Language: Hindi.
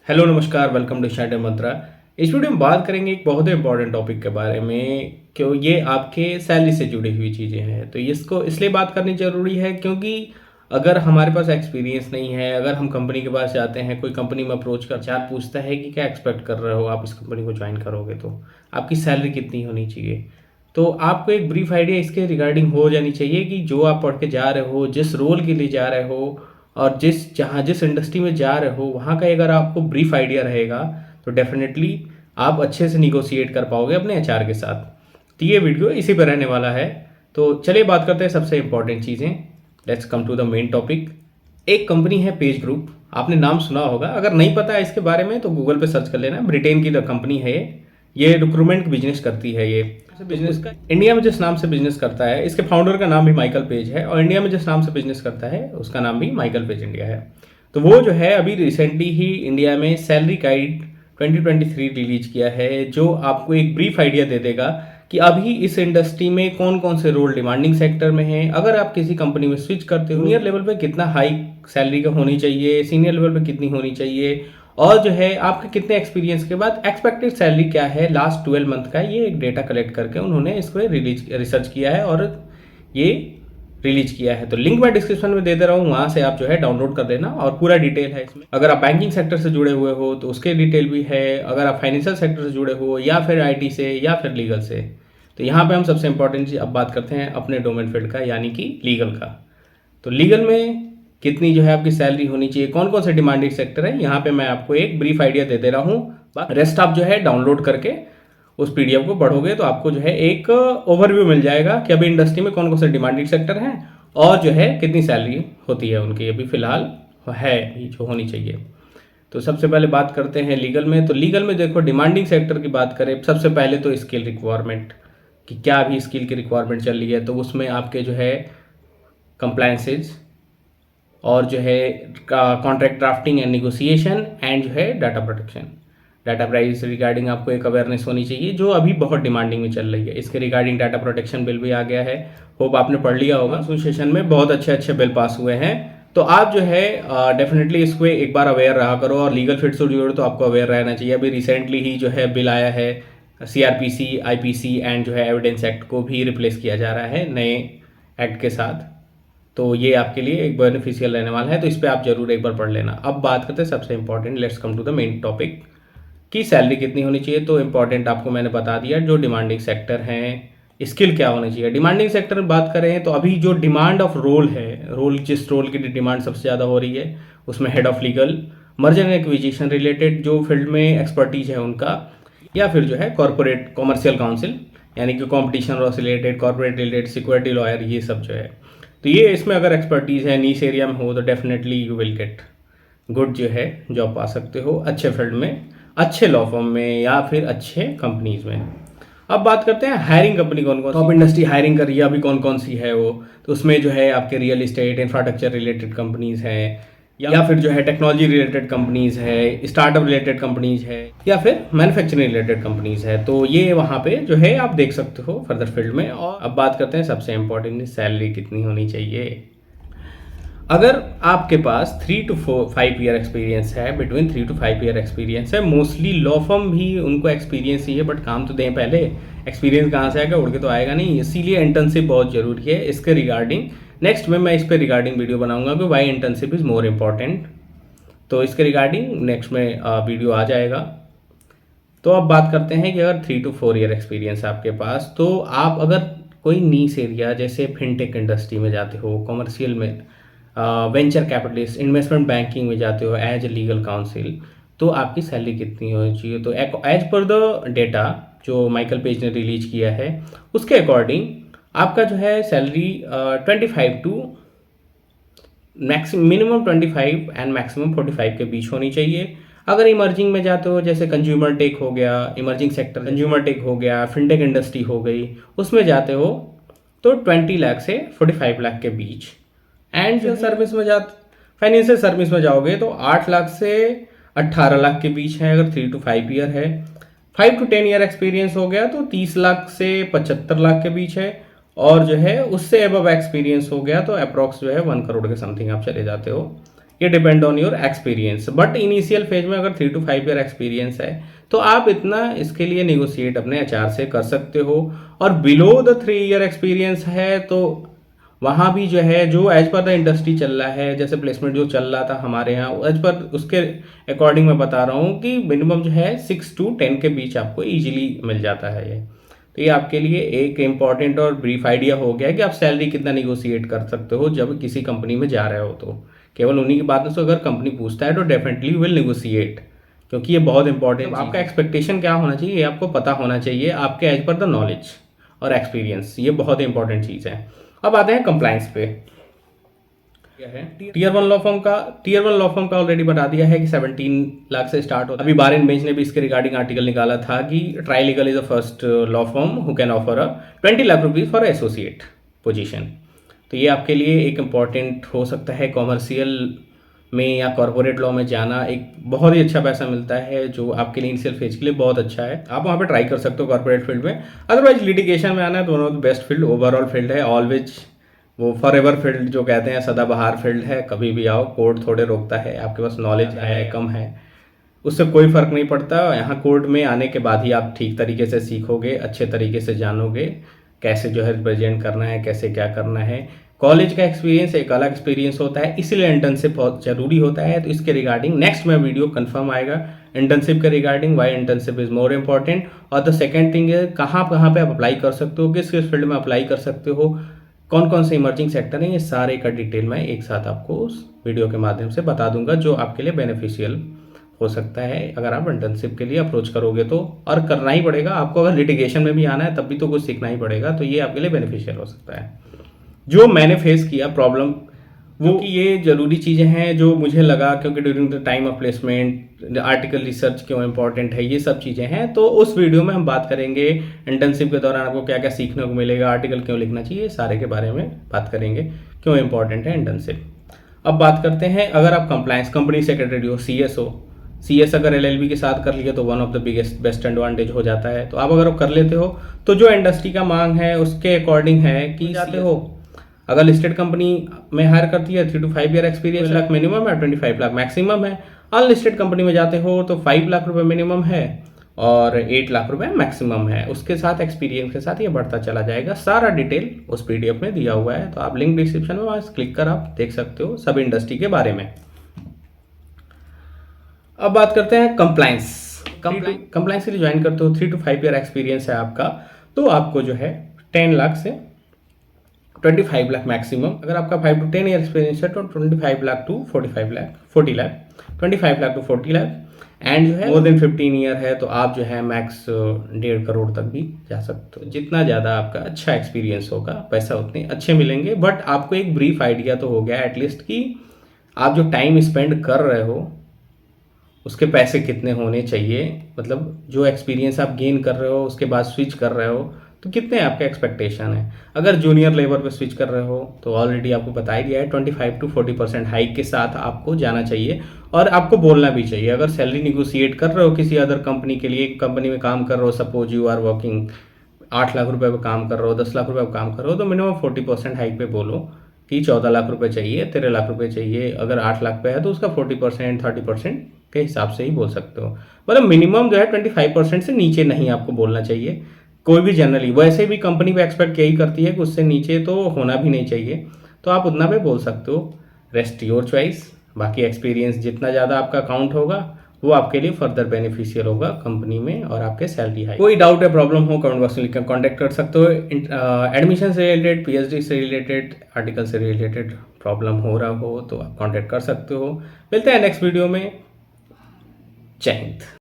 हेलो नमस्कार, वेलकम टू स्टार्टअप मंत्रा। इस वीडियो में बात करेंगे एक बहुत ही इंपॉर्टेंट टॉपिक के बारे में, क्यों ये आपके सैलरी से जुड़ी हुई चीज़ें हैं। तो इसको इसलिए बात करनी ज़रूरी है क्योंकि अगर हमारे पास एक्सपीरियंस नहीं है, अगर हम कंपनी के पास जाते हैं, कोई कंपनी में अप्रोच कर चार पूछता है कि क्या एक्सपेक्ट कर रहे हो आप इस कंपनी को ज्वाइन करोगे, तो आपकी सैलरी कितनी होनी चाहिए। तो आपको एक ब्रीफ आइडिया इसके रिगार्डिंग हो जानी चाहिए कि जो आप पढ़ के जा रहे हो, जिस रोल के लिए जा रहे हो और जिस इंडस्ट्री में जा रहे हो वहाँ का अगर आपको ब्रीफ आइडिया रहेगा तो डेफिनेटली आप अच्छे से निगोशिएट कर पाओगे अपने एचआर के साथ। तो ये वीडियो इसी पर रहने वाला है। तो चलिए बात करते हैं सबसे इंपॉर्टेंट चीज़ें। Let's come to the main topic. एक कंपनी है पेज ग्रुप, आपने नाम सुना होगा। अगर नहीं पता है इसके बारे में तो गूगल पे सर्च कर लेना। ब्रिटेन की कंपनी है ये रिक्रूटमेंट बिजनेस करती है। ये बिजनेस का इंडिया में जिस नाम से बिजनेस करता है, इसके फाउंडर का नाम भी माइकल पेज है, और इंडिया में जिस नाम से बिजनेस करता है उसका नाम भी माइकल पेज इंडिया है। तो वो जो है अभी रिसेंटली ही इंडिया में सैलरी गाइड 2023 रिलीज किया है, जो आपको एक ब्रीफ आइडिया दे देगा कि अभी इस इंडस्ट्री में कौन कौन से रोल डिमांडिंग सेक्टर में हैं। अगर आप किसी कंपनी में स्विच करते हो, जूनियर लेवल पे कितना हाई सैलरी का होनी चाहिए, सीनियर लेवल पे कितनी होनी चाहिए, और जो है आपके कितने एक्सपीरियंस के बाद एक्सपेक्टेड सैलरी क्या है लास्ट 12 मंथ का, ये एक डेटा कलेक्ट करके उन्होंने इसको रिसर्च किया है और ये रिलीज किया है। तो लिंक मैं डिस्क्रिप्शन में दे दे रहा हूँ, वहाँ से आप जो है डाउनलोड कर लेना और पूरा डिटेल है इसमें। अगर आप बैंकिंग सेक्टर से जुड़े हुए हो तो उसके डिटेल भी है, अगर आप फाइनेंशियल सेक्टर से जुड़े हो या फिर आईटी से या फिर लीगल से। तो यहाँ पे हम सबसे इंपॉर्टेंट चीज़ अब बात करते हैं अपने डोमेन फील्ड का, यानी कि लीगल का। तो लीगल में कितनी जो है आपकी सैलरी होनी चाहिए, कौन कौन से डिमांडिंग सेक्टर है, यहाँ पे मैं आपको एक ब्रीफ आइडिया दे दे रहा हूँ। रेस्ट आप जो है डाउनलोड करके उस पीडीएफ को पढ़ोगे तो आपको जो है एक ओवरव्यू मिल जाएगा कि अभी इंडस्ट्री में कौन कौन से डिमांडिंग सेक्टर हैं और जो है कितनी सैलरी होती है उनकी अभी फिलहाल है जो होनी चाहिए। तो सबसे पहले बात करते हैं लीगल में। तो लीगल में देखो, डिमांडिंग सेक्टर की बात करें, सबसे पहले तो स्किल रिक्वायरमेंट कि क्या अभी स्किल की रिक्वायरमेंट चल रही है। तो उसमें आपके जो है कंप्लायंसेज और जो है contract drafting and negotiation and जो है data protection, data privacy regarding आपको एक अवेयरनेस होनी चाहिए, जो अभी बहुत डिमांडिंग में चल रही है। इसके रिगार्डिंग डाटा प्रोटेक्शन बिल भी आ गया है, होप आपने पढ़ लिया होगा। एसोसिएशन में बहुत अच्छे अच्छे बिल पास हुए हैं, तो आप जो है डेफिनेटली इसको एक बार अवेयर रहा करो। और लीगल फील्ड से जुड़े तो आपको अवेयर रहना चाहिए। अभी रिसेंटली ही जो है बिल आया है, सीआरपीसी, आईपीसी एंड जो है एविडेंस एक्ट को भी रिप्लेस किया जा रहा है नए एक्ट के साथ। तो ये आपके लिए एक बेनिफिशियल रहने वाला है, तो इस पर आप जरूर एक बार पढ़ लेना। अब बात करते हैं सबसे important, let's come to the main topic कि सैलरी कितनी होनी चाहिए। तो इंपॉर्टेंट आपको मैंने बता दिया, जो डिमांडिंग सेक्टर हैं, स्किल क्या होनी चाहिए। डिमांडिंग सेक्टर में बात करें तो अभी जो डिमांड ऑफ रोल है, जिस रोल की डिमांड सबसे ज़्यादा हो रही है उसमें head of legal, merger and acquisition related जो फील्ड में एक्सपर्टीज है उनका, या फिर जो है कॉर्पोरेट कॉमर्शियल काउंसिल यानी कि कॉम्पिटिशन लॉ से related, corporate related, security lawyer, ये सब जो है। तो ये इसमें अगर एक्सपर्टीज़ है, नीश एरिया में हो, तो definitely you will get good जो है जॉब पा सकते हो अच्छे फील्ड में, अच्छे लॉ फर्म में या फिर अच्छे कंपनीज में। अब बात करते हैं हायरिंग कंपनी कौन कौन, टॉप इंडस्ट्री हायरिंग कर रही है अभी कौन कौन सी है वो। तो उसमें जो है आपके real estate, infrastructure related companies हैं, या फिर जो है टेक्नोलॉजी रिलेटेड कंपनीज है, स्टार्टअप रिलेटेड कंपनीज है, या फिर मैन्युफैक्चरिंग रिलेटेड कंपनीज है। तो ये वहाँ पे जो है आप देख सकते हो फर्दर फील्ड में। और अब बात करते हैं सबसे इंपॉर्टेंट, सैलरी कितनी होनी चाहिए। अगर आपके पास 3 to 5 ईयर एक्सपीरियंस है, बिटवीन 3 to 5 ईयर एक्सपीरियंस है, मोस्टली लॉ फर्म भी उनको एक्सपीरियंस ही है, बट काम तो दें पहले। एक्सपीरियंस कहाँ से आएगा, उड़ के तो आएगा नहीं, इसीलिए इंटर्नशिप बहुत जरूरी है। इसके रिगार्डिंग नेक्स्ट में मैं इस पर रिगार्डिंग वीडियो बनाऊंगा कि why internship is more important. तो इसके रिगार्डिंग नेक्स्ट में वीडियो आ जाएगा। तो अब बात करते हैं कि अगर 3 to 4 ईयर एक्सपीरियंस है आपके पास, तो आप अगर कोई नीश एरिया जैसे फिनटेक इंडस्ट्री में जाते हो, कॉमर्शियल में, वेंचर कैपिटलिस्ट, इन्वेस्टमेंट बैंकिंग में जाते हो एज ए लीगल काउंसिल, तो आपकी सैलरी कितनी होनी चाहिए। तो एज पर द डेटा जो माइकल पेज ने रिलीज किया है, उसके अकॉर्डिंग आपका जो है salary 25 to minimum 25 and maximum 45 के बीच होनी चाहिए। अगर इमर्जिंग में जाते हो, जैसे कंज्यूमर टेक हो गया, इमर्जिंग सेक्टर कंज्यूमर टेक हो गया, फिनटेक इंडस्ट्री हो गई, उसमें जाते हो तो 20 लाख से 45 लाख के बीच। एंड सर्विस में फाइनेंशियल सर्विस में जाओगे तो 8 लाख से 18 लाख के बीच है, अगर 3 to 5 ईयर है। 5 to 10 ईयर एक्सपीरियंस हो गया तो 30 लाख से 75 लाख के बीच है, और जो है उससे अबव एक्सपीरियंस हो गया तो अप्रॉक्स जो है 1 करोड़ के समथिंग आप चले जाते हो। ये depend on your experience. But initial phase में अगर 3 to 5 ईयर एक्सपीरियंस है तो आप इतना इसके लिए निगोशिएट अपने एचआर से कर सकते हो। और बिलो द 3 ईयर एक्सपीरियंस है तो वहाँ भी जो है, जो एज पर द इंडस्ट्री चल रहा है, जैसे प्लेसमेंट जो चल रहा था हमारे यहाँ, एज पर उसके अकॉर्डिंग मैं बता रहा हूँ कि मिनिमम जो है 6 to 10 के बीच आपको ईजिली मिल जाता है ये। तो ये आपके लिए एक इम्पॉर्टेंट और ब्रीफ आइडिया हो गया कि आप सैलरी कितना निगोशिएट कर सकते हो जब किसी कंपनी में जा रहे हो। तो केवल उन्हीं की बातों से अगर कंपनी पूछता है तो डेफिनेटली विल निगोशिएट, क्योंकि ये बहुत इंपॉर्टेंट। आपका एक्सपेक्टेशन क्या होना चाहिए ये आपको पता होना चाहिए, आपके एज पर द नॉलेज और एक्सपीरियंस, ये बहुत इंपॉर्टेंट चीज़ है। अब आते हैं कंप्लायंस पे। क्या है टीयर वन लॉ फॉर्म का ऑलरेडी बता दिया है कि 17 लाख से स्टार्ट होता है। अभी बारेन बेंच ने भी इसके रिगार्डिंग आर्टिकल निकाला था कि Trilegal is the first law firm who can offer 20 lakh rupees for associate position. तो ये आपके लिए एक इम्पॉर्टेंट हो सकता है। कॉमर्शियल में या कॉर्पोरेट लॉ में जाना एक बहुत ही अच्छा पैसा मिलता है जो आपके लिए इनिशियल फेज के लिए बहुत अच्छा है। आप वहाँ पे ट्राई कर सकते हो कॉर्पोरेट फील्ड में। अदरवाइज लिटिगेशन में आना है तो one of the best field, overall field है, ऑलवेज वो फॉर एवर फील्ड जो कहते हैं, सदाबहार फील्ड है। कभी भी आओ, कोर्ट थोड़े रोकता है, आपके पास नॉलेज है कम है उससे कोई फर्क नहीं पड़ता। यहाँ कोर्ट में आने के बाद ही आप ठीक तरीके से सीखोगे, अच्छे तरीके से जानोगे कैसे जो है रिप्रेजेंट करना है, कैसे क्या करना है। कॉलेज का एक्सपीरियंस एक अलग एक्सपीरियंस होता है, इसलिए इंटर्नशिप बहुत जरूरी होता है। तो इसके रिगार्डिंग नेक्स्ट में वीडियो कंफर्म आएगा इंटर्नशिप के regarding, why internship is more important. और द सेकंड थिंग है कहाँ कहाँ पे आप अप्लाई कर सकते हो, किस किस फील्ड में अप्लाई कर सकते हो, कौन कौन से इमर्जिंग सेक्टर हैं, ये सारे का डिटेल में एक साथ आपको उस वीडियो के माध्यम से बता दूंगा जो आपके लिए बेनिफिशियल हो सकता है अगर आप इंटर्नशिप के लिए अप्रोच करोगे तो। और करना ही पड़ेगा आपको, अगर लिटिगेशन में भी आना है तब भी तो कुछ सीखना ही पड़ेगा। तो ये आपके लिए बेनिफिशियल हो सकता है। जो मैंने फेस किया प्रॉब्लम वो कि ये जरूरी चीज़ें हैं जो मुझे लगा, क्योंकि during the time of placement article research क्यों इंपॉर्टेंट है, ये सब चीज़ें हैं। तो उस वीडियो में हम बात करेंगे इंटर्नशिप के दौरान आपको क्या क्या सीखने को मिलेगा, आर्टिकल क्यों लिखना चाहिए, सारे के बारे में बात करेंगे क्यों इंपॉर्टेंट है इंटर्नशिप। अब बात करते हैं, अगर आप कंप्लायंस कंपनी सेक्रेटरी हो, CS अगर LLB के साथ कर लिए तो one of the biggest best advantage हो जाता है। तो आप अगर कर लेते हो तो जो इंडस्ट्री का मांग है उसके अकॉर्डिंग है कि जाते हो। अगर लिस्टेड कंपनी में हायर करती है 3 to 5 year experience lakh minimum है, 25 लाख मैक्सिमम है। अनलिस्टेड कंपनी में जाते हो तो 5 लाख रुपए मिनिमम है और 8 लाख रुपए मैक्सिमम है। उसके साथ एक्सपीरियंस के साथ ये बढ़ता चला जाएगा। सारा डिटेल उस PDF में दिया हुआ है, तो आप लिंक डिस्क्रिप्शन में वहाँ क्लिक कर आप देख सकते हो सब इंडस्ट्री के बारे में। अब बात करते हैं कंप्लायंस के लिए ज्वाइन करते हो, 3 to 5 ईयर एक्सपीरियंस है आपका, तो आपको जो है 10 लाख से 25 लाख मैक्सिमम। अगर आपका 5 to 10 ईयर एक्सपीरियंस है तो 25 lakh to 40 lakh 25 lakh to 40 lakh. And जो है मोर देन 15 ईयर है तो आप जो है मैक्स 1.5 करोड़ तक भी जा सकते हो। जितना ज़्यादा आपका अच्छा एक्सपीरियंस होगा पैसा उतने अच्छे मिलेंगे। बट आपको एक ब्रीफ आइडिया तो हो गया एटलीस्ट कि आप जो टाइम स्पेंड कर रहे हो उसके पैसे कितने होने चाहिए, मतलब जो एक्सपीरियंस आप गेन कर रहे हो उसके बाद स्विच कर रहे हो तो कितने आपके एक्सपेक्टेशन है। अगर जूनियर लेवल पे स्विच कर रहे हो तो ऑलरेडी आपको बता ही दिया है 25 to 40% हाइक के साथ आपको जाना चाहिए और आपको बोलना भी चाहिए। अगर सैलरी निगोशिएट कर रहे हो किसी अदर कंपनी के लिए, कंपनी में काम कर रहे हो, suppose you are working 8 lakh रुपए पे काम कर रहे हो, 10 लाख रुपए पे काम कर रहे हो, तो मिनिमम 40% हाइक पे बोलो कि 14 लाख रुपए चाहिए, 13 लाख रुपए चाहिए। अगर 8 लाख पे है तो उसका 40% 30% के हिसाब से ही बोल सकते हो। मतलब मिनिमम जो है 25% से नीचे नहीं आपको बोलना चाहिए कोई भी जनरली। वैसे भी कंपनी भी एक्सपेक्ट यही करती है कि उससे नीचे तो होना भी नहीं चाहिए, तो आप उतना पे बोल सकते हो। Rest your choice. बाकी एक्सपीरियंस जितना ज़्यादा आपका काउंट होगा वो आपके लिए फर्दर बेनिफिशियल होगा कंपनी में और आपके सैलरी हाई। कोई डाउट या प्रॉब्लम हो कमेंट बॉक्स में लिखकर कॉन्टैक्ट कर सकते हो। एडमिशन से रिलेटेड, PhD से रिलेटेड, आर्टिकल से रिलेटेड प्रॉब्लम हो रहा हो तो आप कॉन्टैक्ट कर सकते हो। मिलते हैं नेक्स्ट वीडियो में। जय हिंद।